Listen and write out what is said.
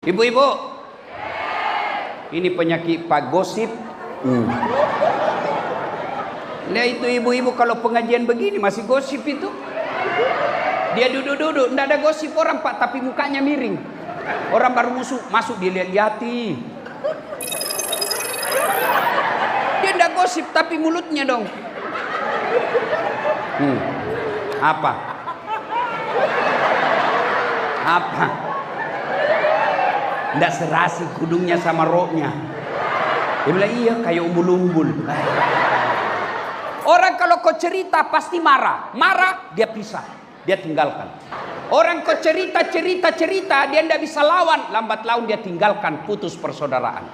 Ibu-ibu, ini penyakit Pak Gosip. Nah itu ibu-ibu kalau pengajian begini masih gosip itu. Dia duduk-duduk, tidak ada gosip orang Pak, tapi mukanya miring. Orang baru masuk dilihat-lihati. Dia tidak gosip tapi mulutnya dong. Apa? Apa? Tidak serasi kudungnya sama roknya. Dia bilang iya kayak umbul-umbul. Orang kalau kau cerita pasti marah. Marah dia pisah. Dia tinggalkan. Orang kau cerita dia tidak bisa lawan. Lambat laun dia tinggalkan, putus persaudaraan.